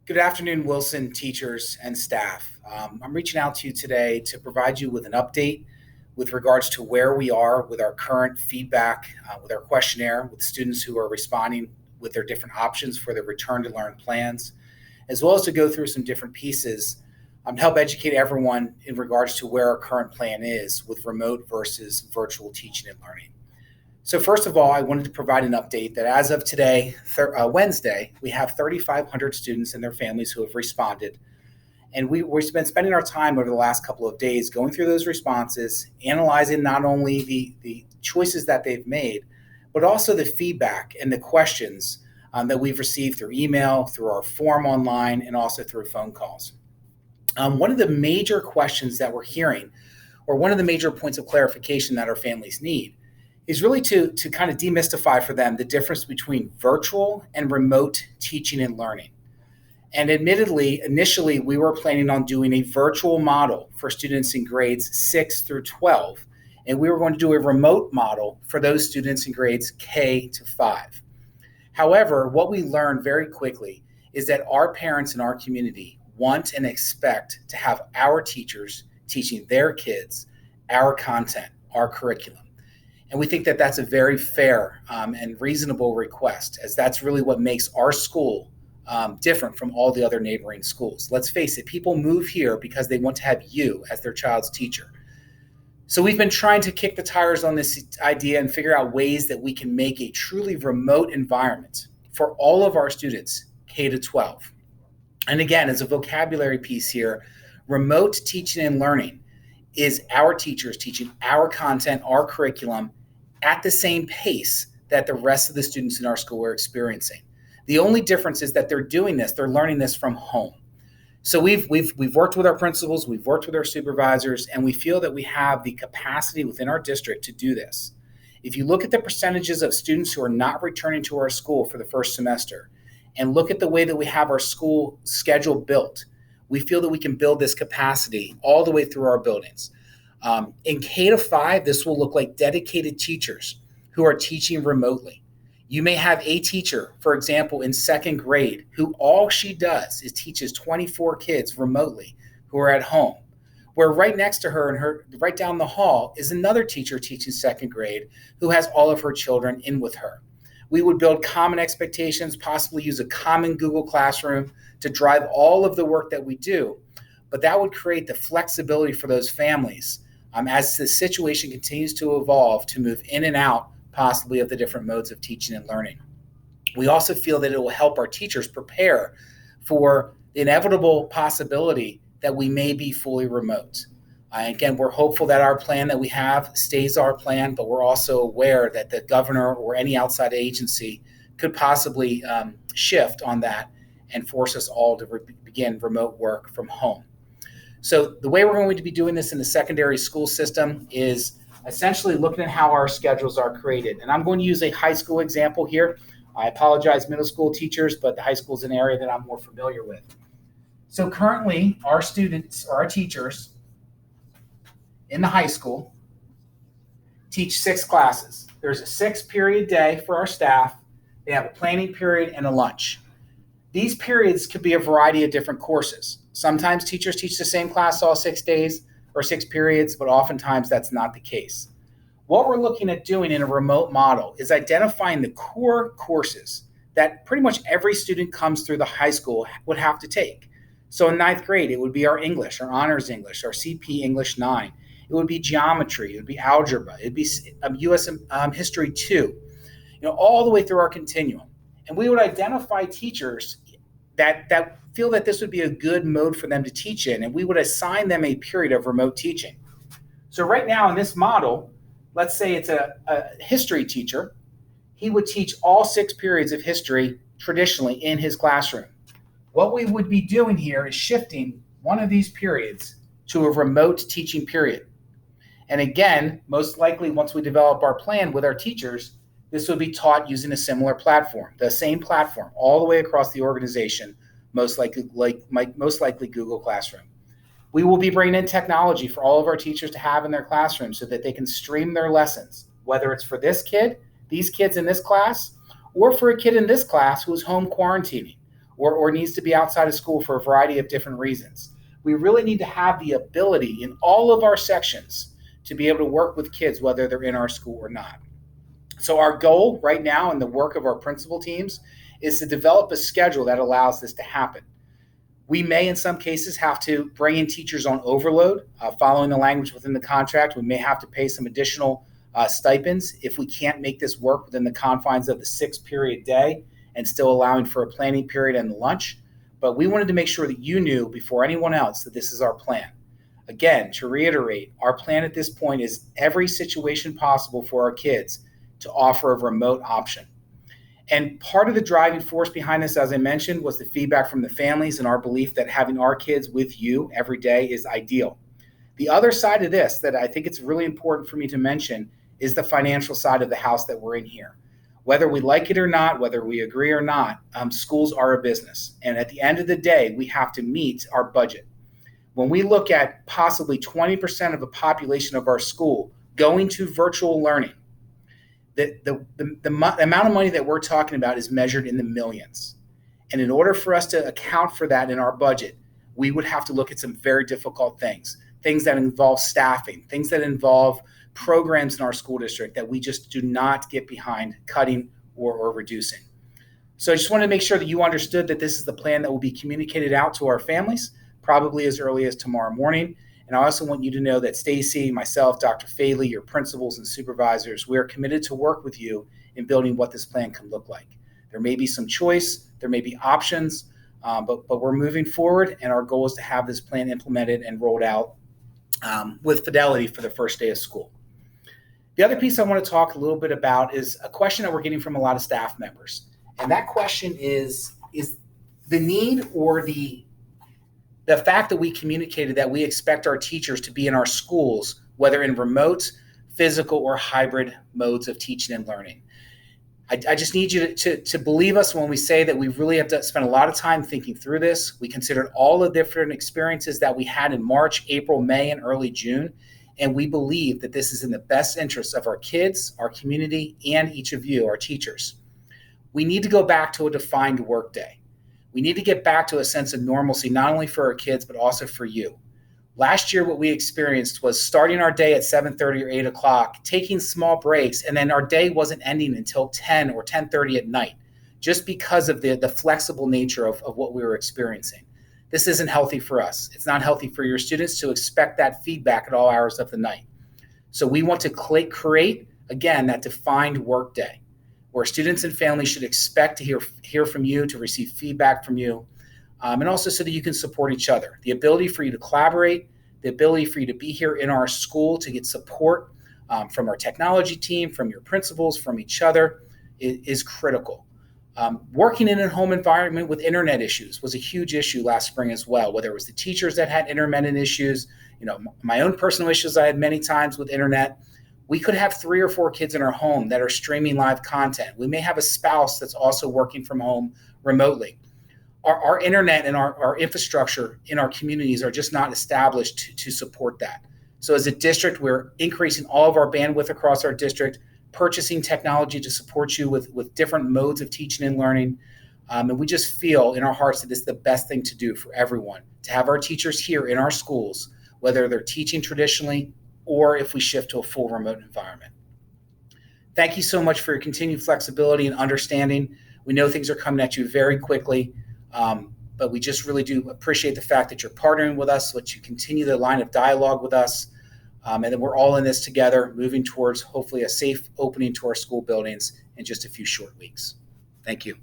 Good afternoon, Wilson teachers and staff. I'm reaching out to you today to provide you with an update with regards to where we are with our current feedback, with our questionnaire, with students who are responding with their different options for their return to learn plans, as well as to go through some different pieces to help educate everyone in regards to where our current plan is with remote versus virtual teaching and learning. So first of all, I wanted to provide an update that as of today, Wednesday, we have 3,500 students and their families who have responded. And we've been spending our time over the last couple of days going through those responses, analyzing not only the choices that they've made, but also the feedback and the questions that we've received through email, through our form online, and also through phone calls. One of the major questions that we're hearing, or one of the major points of clarification that our families need, is really to kind of demystify for them the difference between virtual and remote teaching and learning. And admittedly, initially, we were planning on doing a virtual model for students in grades 6 through 12, and we were going to do a remote model for those students in grades K to 5. However, what we learned very quickly is that our parents in our community want and expect to have our teachers teaching their kids our content, our curriculum. And we think that that's a very fair and reasonable request, as that's really what makes our school different from all the other neighboring schools. Let's face it, people move here because they want to have you as their child's teacher. So we've been trying to kick the tires on this idea and figure out ways that we can make a truly remote environment for all of our students, K to 12. And again, as a vocabulary piece here, remote teaching and learning is our teachers teaching our content, our curriculum, at the same pace that the rest of the students in our school are experiencing. The only difference is that they're learning this from home. So we've worked with our principals, we've worked with our supervisors, and we feel that we have the capacity within our district to do this. If you look at the percentages of students who are not returning to our school for the first semester, and look at the way that we have our school schedule built, we feel that we can build this capacity all the way through our buildings. In K to 5, this will look like dedicated teachers who are teaching remotely. You may have a teacher, for example, in second grade, who all she does is teaches 24 kids remotely who are at home, where right next to her and right down the hall is another teacher teaching second grade who has all of her children in with her. We would build common expectations, possibly use a common Google Classroom to drive all of the work that we do, but that would create the flexibility for those families as the situation continues to evolve to move in and out possibly of the different modes of teaching and learning. We also feel that it will help our teachers prepare for the inevitable possibility that we may be fully remote. Again, we're hopeful that our plan that we have stays our plan, but we're also aware that the governor or any outside agency could possibly shift on that and force us all to begin remote work from home. So the way we're going to be doing this in the secondary school system is essentially looking at how our schedules are created. And I'm going to use a high school example here. I apologize, middle school teachers, but the high school is an area that I'm more familiar with. So currently, our students or our teachers in the high school teach 6 classes. There's a 6-period day for our staff. They have a planning period and a lunch. These periods could be a variety of different courses. Sometimes teachers teach the same class all 6 days or 6 periods, but oftentimes that's not the case. What we're looking at doing in a remote model is identifying the core courses that pretty much every student comes through the high school would have to take. So in 9th grade, it would be our English, our Honors English, our CP English 9. It would be geometry, it would be algebra, it would be U.S. History 2, all the way through our continuum. And we would identify teachers that feel that this would be a good mode for them to teach in, and we would assign them a period of remote teaching. So right now in this model, let's say it's a history teacher. He would teach all 6 periods of history traditionally in his classroom. What we would be doing here is shifting one of these periods to a remote teaching period. And again, most likely once we develop our plan with our teachers, this would be taught using a similar platform, the same platform all the way across the organization, most likely Google Classroom. We will be bringing in technology for all of our teachers to have in their classrooms so that they can stream their lessons, whether it's for these kids in this class, or for a kid in this class who's home quarantining, or needs to be outside of school for a variety of different reasons. We really need to have the ability in all of our sections to be able to work with kids, whether they're in our school or not. So our goal right now in the work of our principal teams is to develop a schedule that allows this to happen. We may, in some cases, have to bring in teachers on overload, following the language within the contract. We may have to pay some additional stipends if we can't make this work within the confines of the 6-period day and still allowing for a planning period and the lunch. But we wanted to make sure that you knew before anyone else that this is our plan. Again, to reiterate, our plan at this point is every situation possible for our kids to offer a remote option. And part of the driving force behind this, as I mentioned, was the feedback from the families and our belief that having our kids with you every day is ideal. The other side of this that I think it's really important for me to mention is the financial side of the house that we're in here. Whether we like it or not, whether we agree or not, schools are a business. And at the end of the day, we have to meet our budget. When we look at possibly 20% of the population of our school going to virtual learning, the amount of money that we're talking about is measured in the millions. And in order for us to account for that in our budget, we would have to look at some very difficult things that involve staffing, things that involve programs in our school district that we just do not get behind cutting or reducing. So I just wanted to make sure that you understood that this is the plan that will be communicated out to our families, probably as early as tomorrow morning. And I also want you to know that Stacy, myself, Dr. Faley, your principals and supervisors, we are committed to work with you in building what this plan can look like. There may be some choice, there may be options, but we're moving forward, and our goal is to have this plan implemented and rolled out with fidelity for the first day of school. The other piece I want to talk a little bit about is a question that we're getting from a lot of staff members. And that question is the need or the fact that we communicated that we expect our teachers to be in our schools, whether in remote, physical, or hybrid modes of teaching and learning. I just need you to believe us when we say that we really have to spend a lot of time thinking through this. We considered all the different experiences that we had in March, April, May, and early June. And we believe that this is in the best interest of our kids, our community, and each of you, our teachers. We need to go back to a defined workday. We need to get back to a sense of normalcy, not only for our kids, but also for you. Last year, what we experienced was starting our day at 7:30 or 8 o'clock, taking small breaks, and then our day wasn't ending until 10 or 10:30 at night, just because of the flexible nature of what we were experiencing. This isn't healthy for us. It's not healthy for your students to expect that feedback at all hours of the night. So we want to create, again, that defined workday where students and families should expect to hear from you, to receive feedback from you, and also so that you can support each other. The ability for you to collaborate, the ability for you to be here in our school to get support from our technology team, from your principals, from each other is critical. Working in a home environment with internet issues was a huge issue last spring as well, whether it was the teachers that had intermittent issues, my own personal issues I had many times with internet. We could have 3 or 4 kids in our home that are streaming live content. We may have a spouse that's also working from home remotely. Our internet and our infrastructure in our communities are just not established to support that. So as a district, we're increasing all of our bandwidth across our district, purchasing technology to support you with different modes of teaching and learning. And we just feel in our hearts that it's the best thing to do for everyone, to have our teachers here in our schools, whether they're teaching traditionally or if we shift to a full remote environment. Thank you so much for your continued flexibility and understanding. We know things are coming at you very quickly, but we just really do appreciate the fact that you're partnering with us, that you continue the line of dialogue with us, and that we're all in this together, moving towards hopefully a safe opening to our school buildings in just a few short weeks. Thank you.